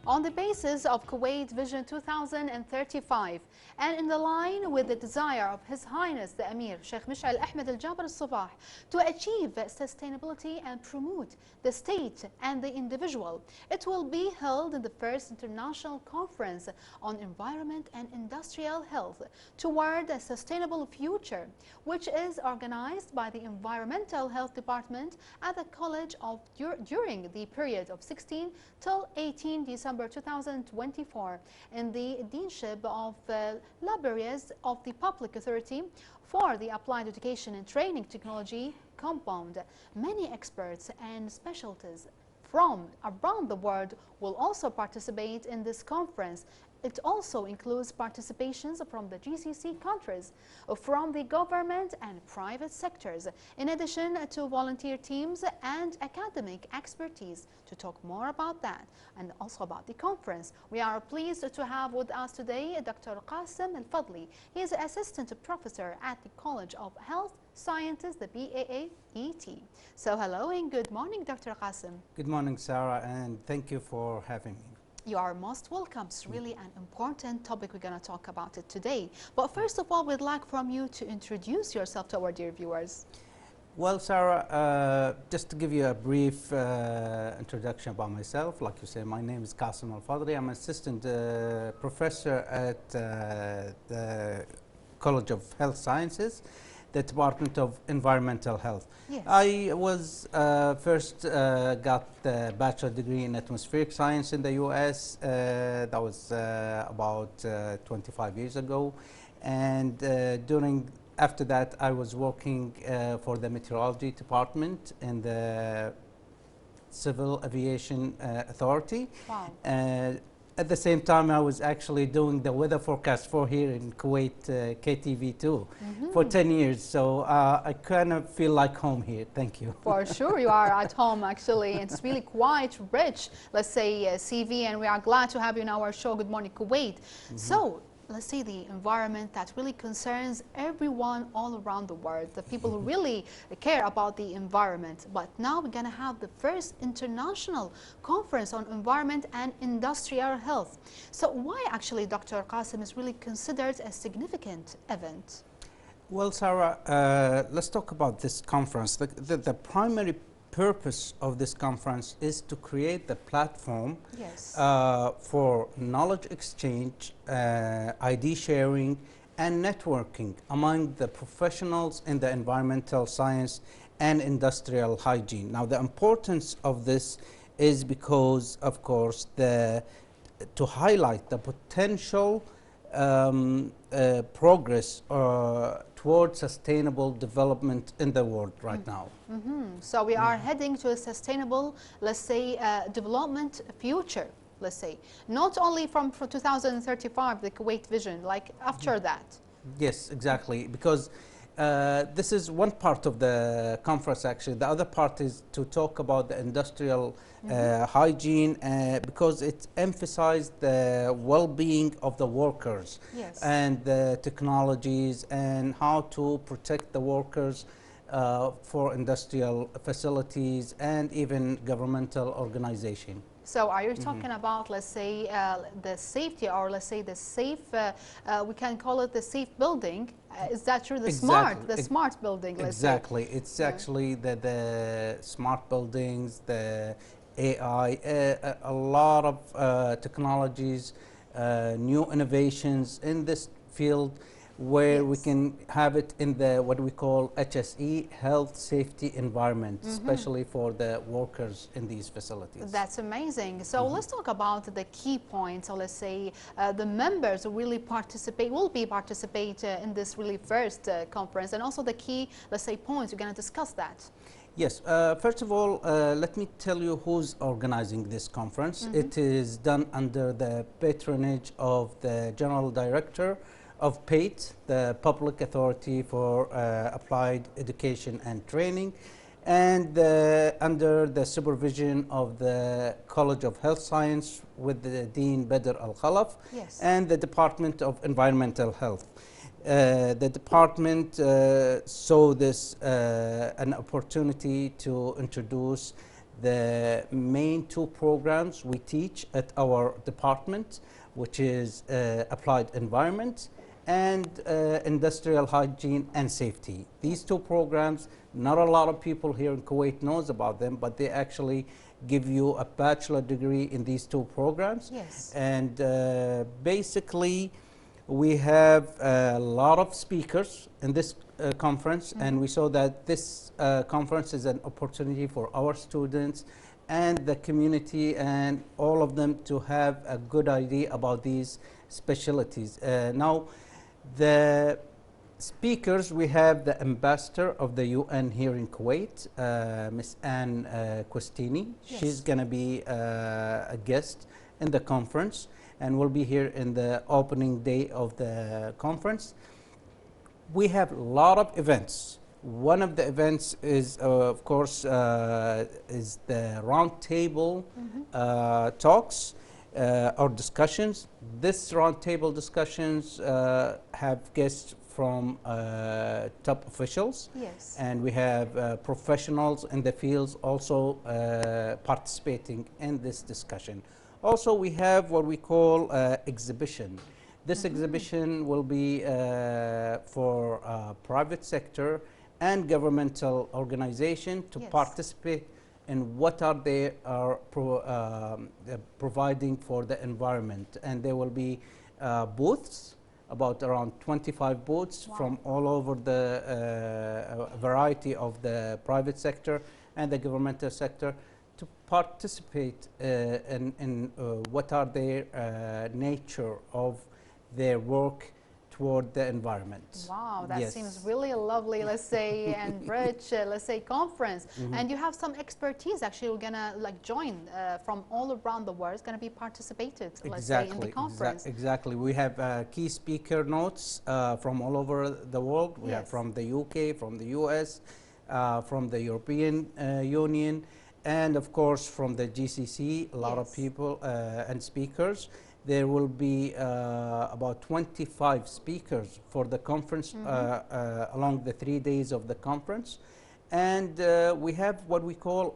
on the basis of Kuwait Vision 2035 and in the line with the desire of His Highness the Emir Sheikh Mish'al Ahmed Al Jaber Al Sabah to achieve sustainability and promote the state and the individual. It will be held in the first international conference on environment and industrial health toward a sustainable future, which is organized by the Environmental Health Department at the College of during the period of 16 till 18 December 2024 in the Deanship of Libraries of the Public Authority for the Applied Education and Training Technology compound. Many experts and specialties from around the world will also participate in this conference. It also includes participations from the GCC countries, from the government and private sectors, in addition to volunteer teams and academic expertise. To talk more about that and also about the conference, we are pleased to have with us today Dr. Kasem Elfadli. He is Assistant Professor at the College of Health Sciences, the BAAET. So hello and good morning, Dr. Kasem. Good morning, Sarah, and thank you for having me. You are most welcome. It's really an important topic. We're going to talk about it today. But first of all, we'd like from you to introduce yourself to our dear viewers. Well, Sarah, just to give you a brief introduction about myself, like you said, my name is Kasem Elfadli. I'm assistant professor at the College of Health Sciences, the Department of Environmental Health. Yes. I was first got the bachelor degree in atmospheric science in the US. That was about 25 years ago. And after that, I was working for the meteorology department in the Civil Aviation Authority. Wow. At the same time, I was actually doing the weather forecast for here in Kuwait, KTV2, for 10 years. So I kind of feel like home here. Thank you. For sure, you are at home, actually. It's really quite rich, let's say, CV, and we are glad to have you in our show, Good Morning Kuwait. So, let's say the environment that really concerns everyone all around the world, the people who really care about the environment. But now we're going to have the first international conference on environment and industrial health. So why actually, Dr. Kasem, is really considered a significant event? Well, Sarah, let's talk about this conference. The primary purpose of this conference is to create the platform yes. For knowledge exchange, ID sharing, and networking among the professionals in the environmental science and industrial hygiene. Now, the importance of this is because, of course, to highlight the potential progress towards sustainable development in the world right now. So we are heading to a sustainable, let's say, development future, let's say. Not only from 2035, the Kuwait vision, like after that. Yes, exactly, because this is one part of the conference actually. The other part is to talk about the industrial hygiene because it emphasized the well-being of the workers yes. and the technologies and how to protect the workers for industrial facilities and even governmental organization. So are you talking about, let's say, the safety, or let's say the safe, we can call it the safe building? Is that true? The Exactly. smart building, let's exactly. say. It's actually the smart buildings, the AI, a lot of technologies, new innovations in this field, where yes. we can have it in the what we call HSE, health safety environment, especially for the workers in these facilities. That's amazing. So let's talk about the key points. So let's say the members who really will participate in this really first conference, and also the key, let's say, points. We're going to discuss that. Yes, first of all, let me tell you who's organizing this conference. It is done under the patronage of the General Director of PATE, the Public Authority for Applied Education and Training, and under the supervision of the College of Health Science with the Dean Badr Al-Khalaf, yes. and the Department of Environmental Health. The department saw this an opportunity to introduce the main two programs we teach at our department, which is Applied Environment and Industrial Hygiene and Safety. These two programs, not a lot of people here in Kuwait knows about them, but they actually give you a bachelor degree in these two programs. Yes. And basically, we have a lot of speakers in this conference, and we saw that this conference is an opportunity for our students and the community and all of them to have a good idea about these specialties. Now, the speakers, we have the ambassador of the UN here in Kuwait, Miss Anne Questini. Yes. She's going to be a guest in the conference and will be here in the opening day of the conference. We have a lot of events. One of the events is, of course, is the roundtable talks or discussions. This roundtable discussions have guests from top officials. Yes. And we have professionals in the fields also participating in this discussion. Also, we have what we call exhibition. This exhibition will be for private sector and governmental organization to participate in what are they are providing for the environment. And there will be booths, about around 25 booths from all over the variety of the private sector and the governmental sector to participate in what are their nature of their work toward the environment. Wow, that seems really lovely, let's say, and rich, let's say, conference. And you have some expertise actually we're gonna like join from all around the world. It's gonna be participated, let's say, in the conference. Exactly. We have key speaker notes from all over the world. We have from the UK, from the US, from the European Union, and of course from the GCC, a lot of people and speakers. There will be about 25 speakers for the conference along the 3 days of the conference. And we have what we call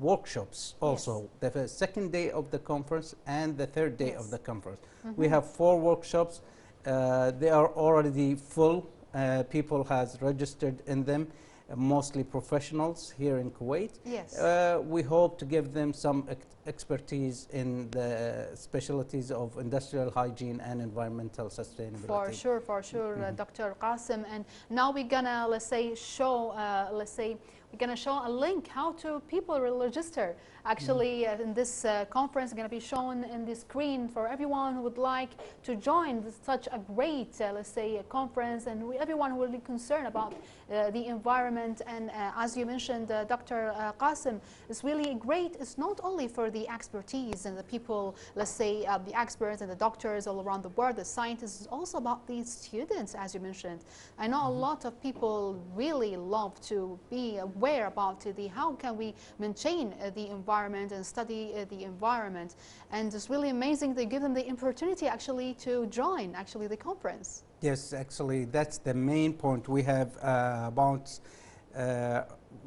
workshops also, the second day of the conference and the third day of the conference. We have 4 workshops. They are already full. People has registered in them, mostly professionals here in Kuwait. Yes. We hope to give them some expertise in the specialties of industrial hygiene and environmental sustainability. For sure, Dr. Kasem. And now we're gonna, let's say, show, we're gonna show a link how to people will register. Actually, in this conference, going to be shown in the screen for everyone who would like to join such a great, let's say, conference, and everyone who will be concerned about the environment. And as you mentioned, Dr. Kasem, it's really great. It's not only for the expertise and the people, let's say, the experts and the doctors all around the world, the scientists, it's also about these students, as you mentioned. I know a lot of people really love to be aware about the how can we maintain the environment and study the environment, and it's really amazing they give them the opportunity actually to join actually the conference. Yes, actually that's the main point. We have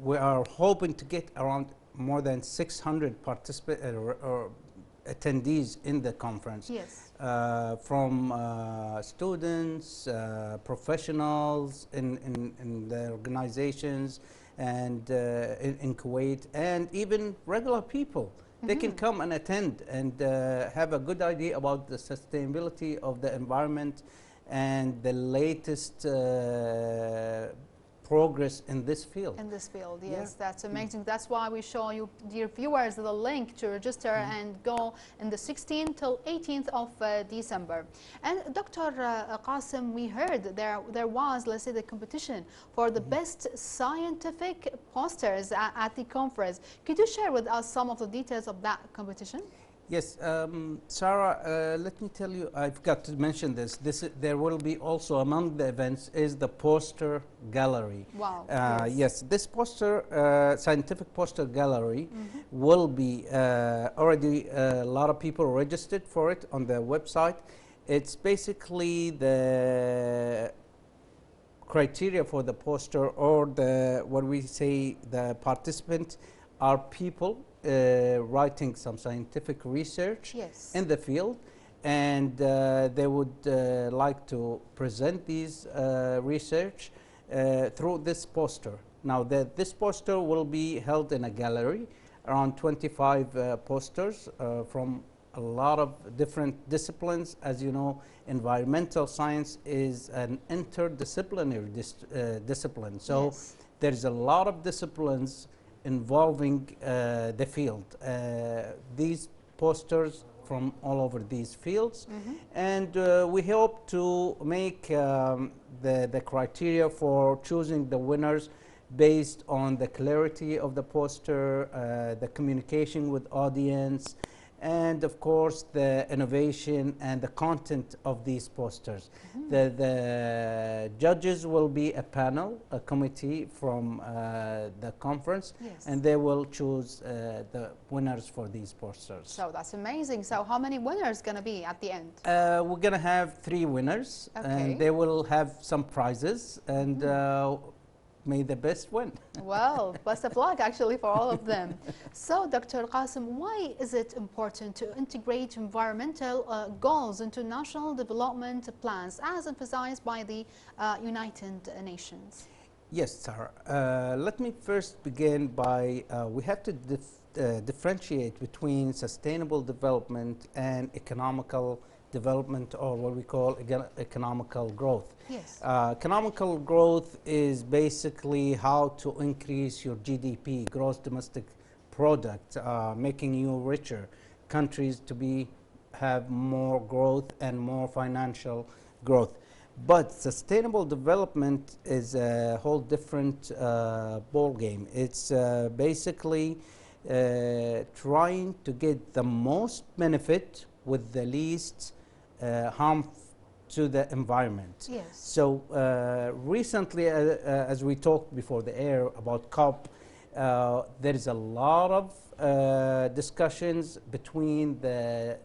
we are hoping to get around more than 600 participants or attendees in the conference. Yes. From students, professionals in the organizations, and in Kuwait, and even regular people. They can come and attend and have a good idea about the sustainability of the environment and the latest progress in this field. In this field, yes, that's amazing. That's why we show you, dear viewers, the link to register and go in the 16th till 18th of December. And Dr. Kasem, we heard there was, let's say, the competition for the best scientific posters at the conference. Could you share with us some of the details of that competition? Yes, Sarah, let me tell you, I've got to mention this. There will be also among the events is the poster gallery. Wow. Yes, this poster, scientific poster gallery will be already a lot of people registered for it on the website. It's basically the criteria for the poster, or the what we say the participant are people writing some scientific research Yes. in the field, and they would like to present these research through this poster. Now, this poster will be held in a gallery, around 25 posters from a lot of different disciplines. As you know, environmental science is an interdisciplinary discipline. So Yes. there's a lot of disciplines involving the field. These posters from all over these fields, and we hope to make the criteria for choosing the winners based on the clarity of the poster, the communication with audience, and of course the innovation and the content of these posters. The judges will be a panel, a committee from the conference, Yes. and they will choose the winners for these posters. So that's amazing. So how many winners going to be at the end? We're going to have 3 winners, Okay. and they will have some prizes, and may the best win. Well, best of luck actually for all of them. So, Dr. Kasem, why is it important to integrate environmental goals into national development plans, as emphasized by the United Nations? Yes, Sarah. Let me first begin by we have to differentiate between sustainable development and economical development, or what we call economical growth. Yes. Economical growth is basically how to increase your GDP, gross domestic product, making you richer countries to have more growth and more financial growth. But sustainable development is a whole different ball game. It's basically trying to get the most benefit with the least harm to the environment. Yes. So recently, as we talked before the air about COP, there is a lot of discussions between the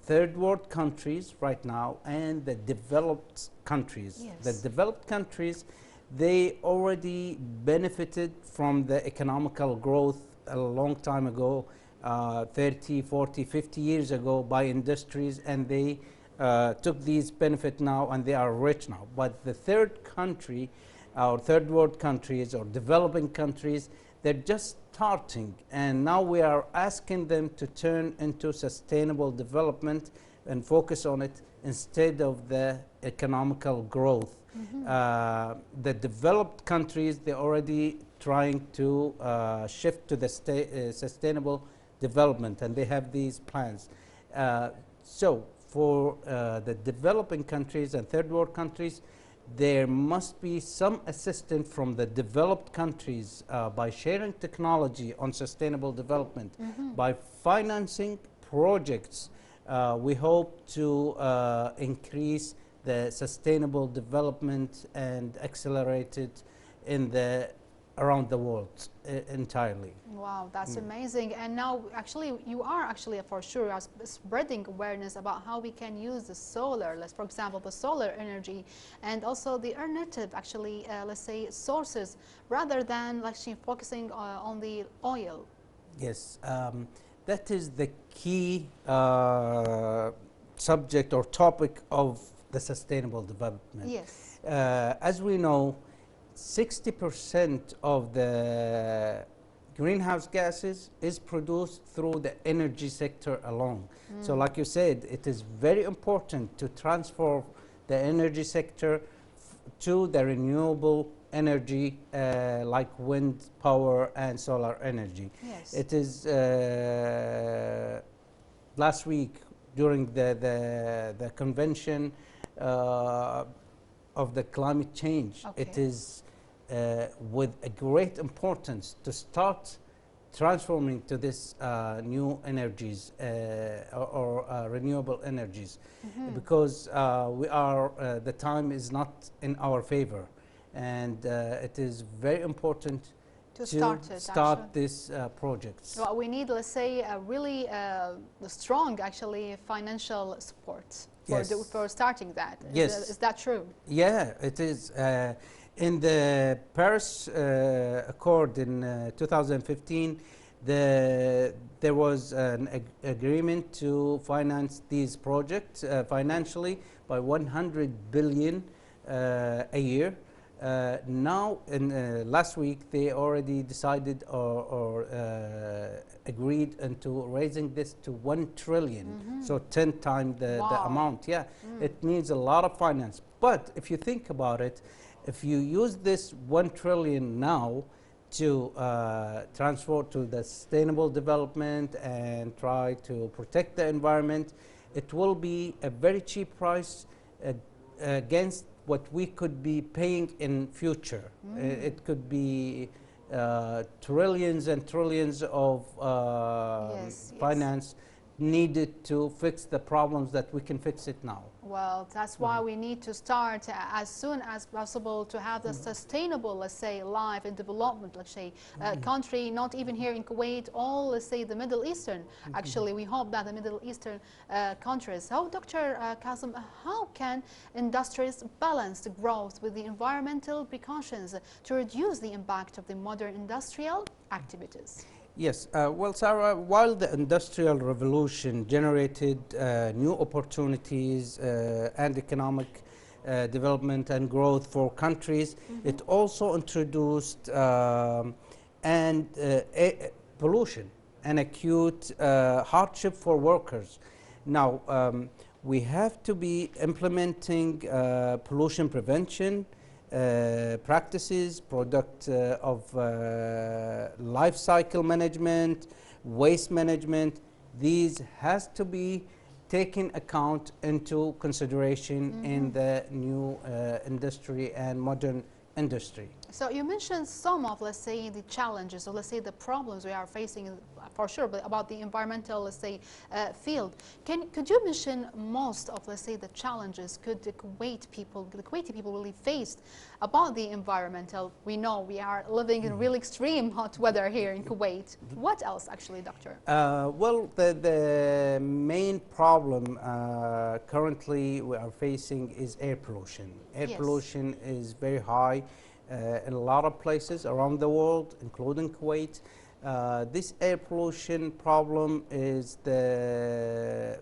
third world countries right now and the developed countries. Yes. The developed countries, they already benefited from the economical growth a long time ago, 30, 40, 50 years ago, by industries, and they took these benefit now, and they are rich now. But the third country, or third world countries, or developing countries, they're just starting, and now we are asking them to turn into sustainable development and focus on it instead of the economical growth. The developed countries, they're already trying to shift to the sustainable development, and they have these plans. So for the developing countries and third world countries, there must be some assistance from the developed countries by sharing technology on sustainable development, by financing projects. We hope to increase the sustainable development and accelerate it in around the world entirely. Wow, that's amazing. And now actually you are actually for sure spreading awareness about how we can use the solar, for example, the solar energy, and also the alternative actually let's say sources, rather than actually focusing on the oil. Yes, that is the key subject or topic of the sustainable development. Yes. As we know, 60% of the greenhouse gases is produced through the energy sector alone. So like you said, it is very important to transform the energy sector to the renewable energy like wind power and solar energy. Yes. It is last week during the convention of the climate change. Okay. It is with a great importance to start transforming to this new energies or renewable energies, because the time is not in our favor, and it is very important to start this projects. Well, we need, let's say, a really strong, actually, financial support for, Yes. for starting that. Yes. Is that true? Yeah, it is. In the Paris Accord in 2015, there was an agreement to finance these projects financially by 100 billion a year. Now, last week, they already decided or agreed into raising this to 1 trillion, so 10 times the amount. Yeah, it needs a lot of finance. But if you think about it, if you use this 1 trillion now to transfer to the sustainable development and try to protect the environment, it will be a very cheap price against what we could be paying in future. It could be trillions and trillions of finance needed to fix the problems that we can fix it now. Well, that's why we need to start as soon as possible to have the sustainable, let's say, life and development, let's say, country, not even here in Kuwait, all, let's say, the Middle Eastern. Actually, we hope that the Middle Eastern countries. So, Dr. Kasem, how can industries balance the growth with the environmental precautions to reduce the impact of the modern industrial activities? Yes, well, Sarah, while the Industrial Revolution generated new opportunities and economic development and growth for countries, it also introduced pollution and acute hardship for workers. Now, we have to be implementing pollution prevention practices, product of life cycle management, waste management. These has to be taken account into consideration in the new industry and modern industry. So you mentioned some of, let's say, the challenges, or let's say the problems we are facing, for sure, but about the environmental, let's say, field. Could you mention most of, let's say, the challenges could the Kuwaiti people really faced about the environmental? We know we are living in real extreme hot weather here in Kuwait. What else, actually, Doctor? Well, the main problem currently we are facing is air pollution. Air pollution is very high in a lot of places around the world, including Kuwait. This air pollution problem is the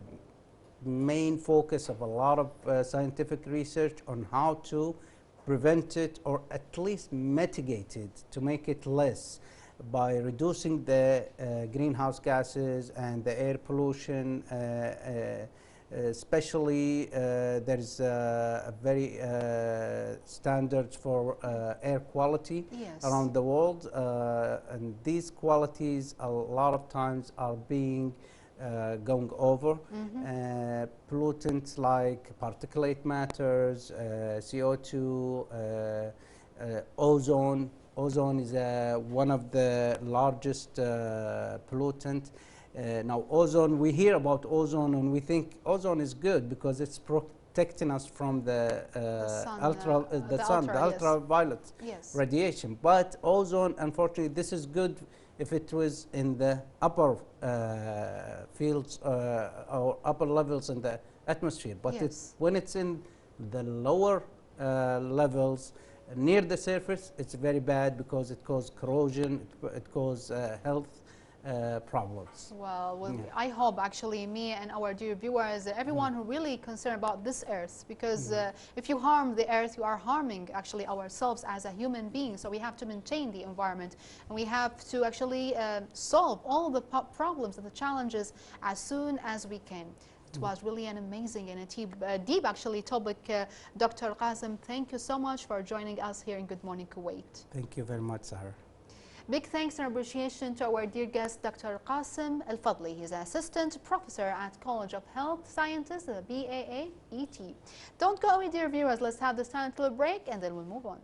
main focus of a lot of scientific research on how to prevent it or at least mitigate it, to make it less by reducing the greenhouse gases and the air pollution. Especially there's a very standards for air quality around the world, and these qualities a lot of times are being going over. Pollutants like particulate matters, CO2, ozone. Ozone is one of the largest pollutants. Now, ozone, we hear about ozone and we think ozone is good because it's protecting us from the ultraviolet radiation. But ozone, unfortunately, this is good if it was in the upper fields or upper levels in the atmosphere. But when it's in the lower levels, near the surface, it's very bad because it causes corrosion, it causes health problems. Well, I hope actually me and our dear viewers, everyone who really concerned about this earth, because if you harm the earth, you are harming actually ourselves as a human being. So we have to maintain the environment, and we have to actually solve all the problems and the challenges as soon as we can. It was really an amazing and a deep actually topic. Dr. Kasem, thank you so much for joining us here in Good Morning Kuwait. Thank you very much, Sarah. Big thanks and appreciation to our dear guest, Dr. Kasem Elfadli. He's an assistant professor at College of Health Sciences, the BAAET. Don't go away, dear viewers. Let's have this time to a break, and then we'll move on.